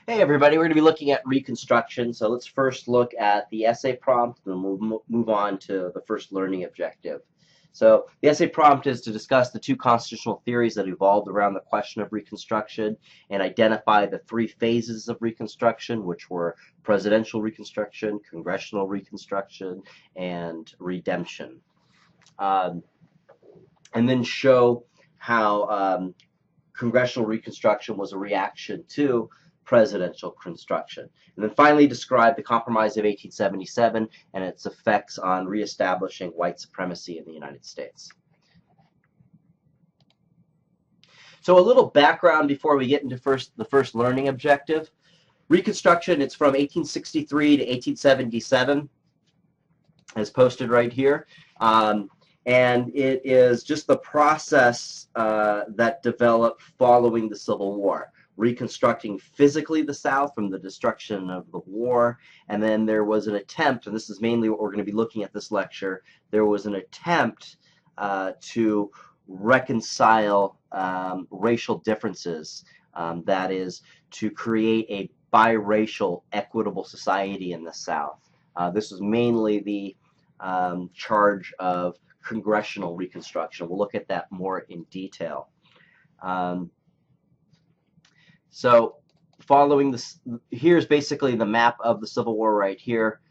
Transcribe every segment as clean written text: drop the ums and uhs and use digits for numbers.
Hey everybody, we're going to be looking at Reconstruction. So let's first look at the essay prompt, and we'll move on to the first learning objective. So the essay prompt is to discuss the two constitutional theories that evolved around the question of Reconstruction and identify the three phases of Reconstruction, which were presidential Reconstruction, congressional Reconstruction, and redemption. And then show how congressional Reconstruction was a reaction to presidential construction. And then finally describe the Compromise of 1877 and its effects on reestablishing white supremacy in the United States. So a little background before we get into the first learning objective. Reconstruction, it's from 1863 to 1877, as posted right here. And it is just the process that developed following the Civil War, reconstructing physically the South from the destruction of the war. And then there was an attempt, and this is mainly what we're going to be looking at this lecture, there was an attempt to reconcile racial differences, that is, to create a biracial, equitable society in the South. This was mainly the charge of congressional Reconstruction. We'll look at that more in detail. So following this, here's basically the map of the Civil War right here.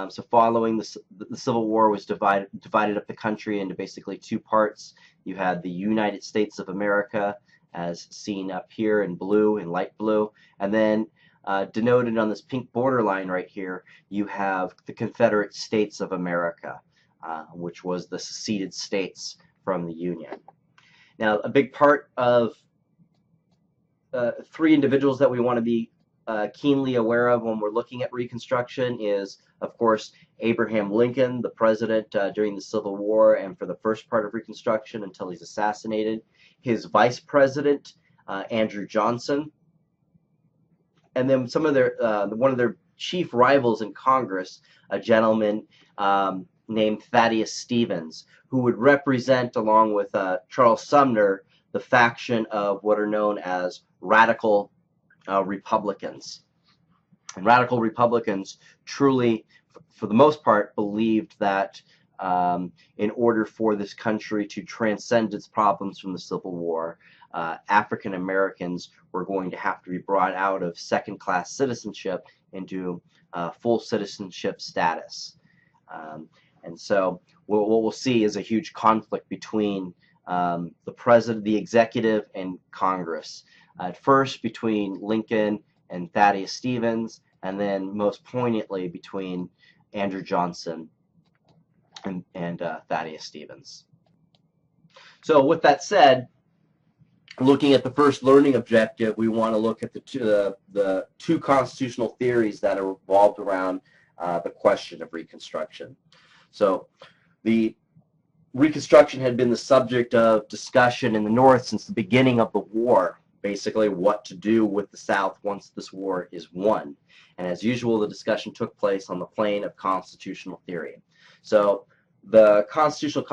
So following the Civil War was divided up the country into basically two parts. You had the United States of America, as seen up here in blue, in light blue, and then denoted on this pink borderline right here, you have the Confederate States of America, which was the seceded states from the Union. Now, a big part of three individuals that we want to be keenly aware of when we're looking at Reconstruction is, of course, Abraham Lincoln, the president during the Civil War and for the first part of Reconstruction until he's assassinated. His vice president, Andrew Johnson. And then some of their one of their chief rivals in Congress, a gentleman named Thaddeus Stevens, who would represent, along with Charles Sumner, the faction of what are known as radical Republicans. And radical Republicans truly, for the most part, believed that in order for this country to transcend its problems from the Civil War, African Americans were going to have to be brought out of second-class citizenship into full citizenship status. And so what we'll see is a huge conflict between the president, the executive, and Congress. At first between Lincoln and Thaddeus Stevens, and then most poignantly between Andrew Johnson and Thaddeus Stevens. So with that said, looking at the first learning objective, we want to look at the two constitutional theories that are revolved around the question of Reconstruction. So the Reconstruction had been the subject of discussion in the North since the beginning of the war, basically what to do with the South once this war is won. And as usual, the discussion took place on the plane of constitutional theory. So the constitutional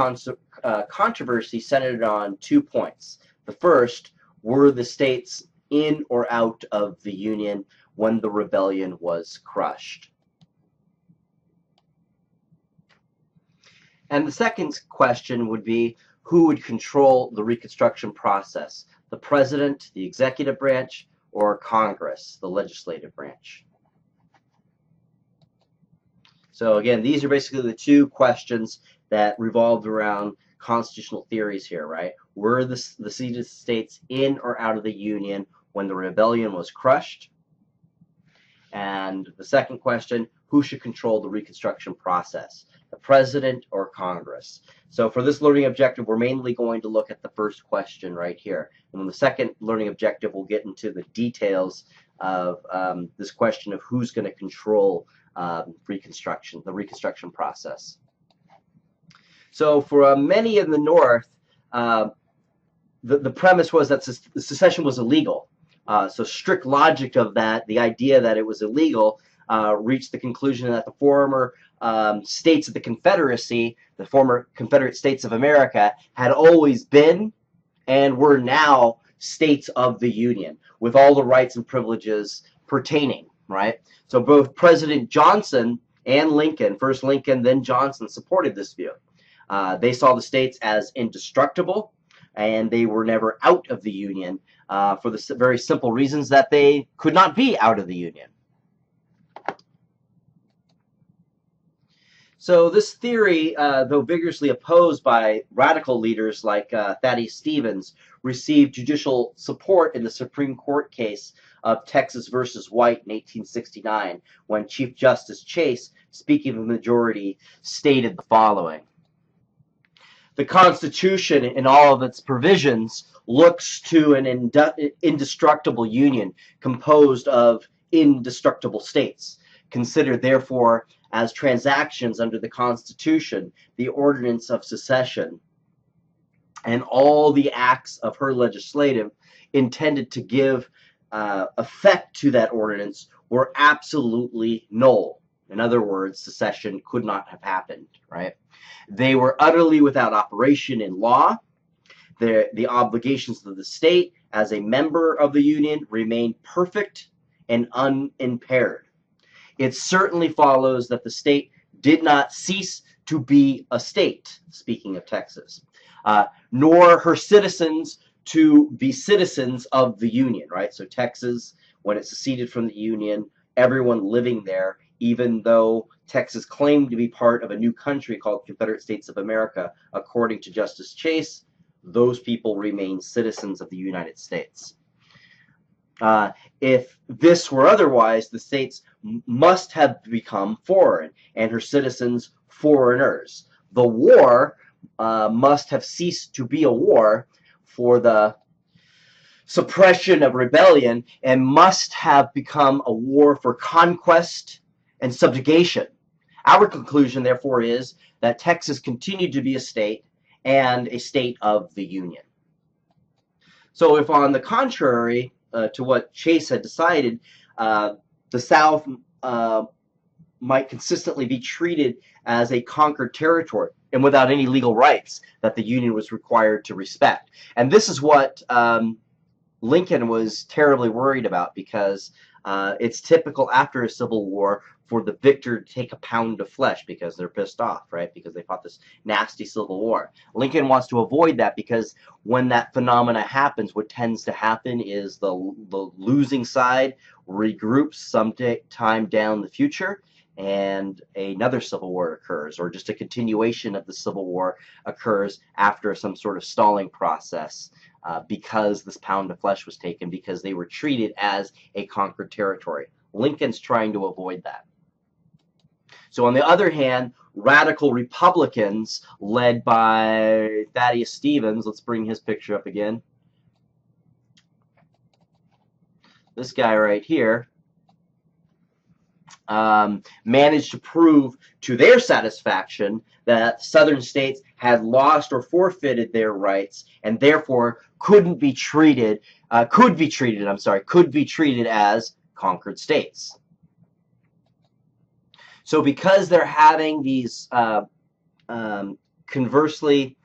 controversy centered on 2 points. The first, were the states in or out of the Union when the rebellion was crushed? And the second question would be, who would control the Reconstruction process? The president, the executive branch, or Congress, the legislative branch? So again, these are basically the two questions that revolved around constitutional theories here, right? Were the seceded states in or out of the Union when the rebellion was crushed? And the second question, who should control the Reconstruction process? The president or Congress? So for this learning objective, we're mainly going to look at the first question right here. And in the second learning objective, we'll get into the details of this question of who's going to control Reconstruction, the Reconstruction process. So for many in the North, the premise was that secession was illegal. So strict logic of that, the idea that it was illegal, reached the conclusion that the former states of the Confederacy, the former Confederate States of America, had always been and were now states of the Union, with all the rights and privileges pertaining, right? So both President Johnson and Lincoln, first Lincoln, then Johnson, supported this view. They saw the states as indestructible, and they were never out of the Union for the very simple reasons that they could not be out of the Union. So this theory, though vigorously opposed by radical leaders like Thaddeus Stevens, received judicial support in the Supreme Court case of Texas versus White in 1869, when Chief Justice Chase, speaking of the majority, stated the following: "The Constitution, in all of its provisions, looks to an indestructible union composed of indestructible states. Considered, therefore, as transactions under the Constitution, the ordinance of secession, and all the acts of her legislative intended to give effect to that ordinance were absolutely null." In other words, secession could not have happened, right? "They were utterly without operation in law. The obligations of the state as a member of the Union remained perfect and unimpaired. It certainly follows that the state did not cease to be a state," speaking of Texas, "nor her citizens to be citizens of the Union," right? So Texas, when it seceded from the Union, everyone living there, even though Texas claimed to be part of a new country called Confederate States of America, according to Justice Chase, those people remain citizens of the United States. If this were otherwise, the states must have become foreign, and her citizens foreigners. The war must have ceased to be a war for the suppression of rebellion, and must have become a war for conquest and subjugation. Our conclusion, therefore, is that Texas continued to be a state and a state of the Union." So if, on the contrary to what Chase had decided, the South might consistently be treated as a conquered territory and without any legal rights that the Union was required to respect. And this is what Lincoln was terribly worried about, because it's typical after a civil war for the victor to take a pound of flesh because they're pissed off, right? Because they fought this nasty civil war. Lincoln wants to avoid that, because when that phenomena happens, what tends to happen is the losing side regroups sometime down the future, and another civil war occurs, or just a continuation of the Civil War occurs after some sort of stalling process, because this pound of flesh was taken, because they were treated as a conquered territory. Lincoln's trying to avoid that. So on the other hand, radical Republicans led by Thaddeus Stevens, let's bring his picture up again. This guy right here, managed to prove to their satisfaction that Southern states had lost or forfeited their rights, and therefore could be treated as conquered states. So because they're having these conversely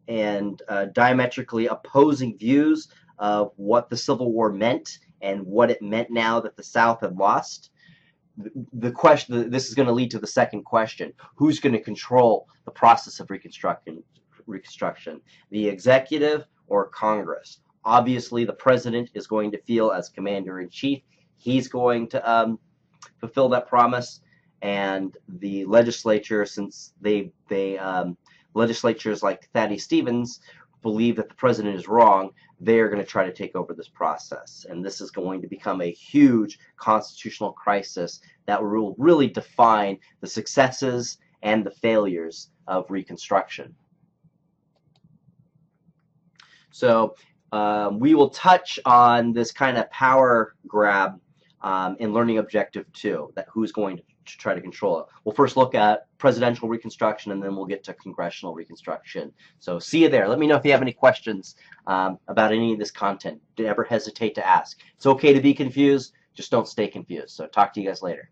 and diametrically opposing views of what the Civil War meant and what it meant now that the South had lost, the question, this is going to lead to the second question: who's going to control the process of Reconstruction? The executive or Congress? Obviously, the president is going to feel as commander-in-chief. He's going to fulfill that promise, and the legislature, since legislatures like Thaddeus Stevens believe that the president is wrong, they're going to try to take over this process. And this is going to become a huge constitutional crisis that will really define the successes and the failures of Reconstruction. So we will touch on this kind of power grab in Learning Objective 2, that who's going to try to control it. We'll first look at presidential Reconstruction, and then we'll get to congressional Reconstruction. So see you there. Let me know if you have any questions about any of this content. Don't ever hesitate to ask. It's okay to be confused, just don't stay confused. So talk to you guys later.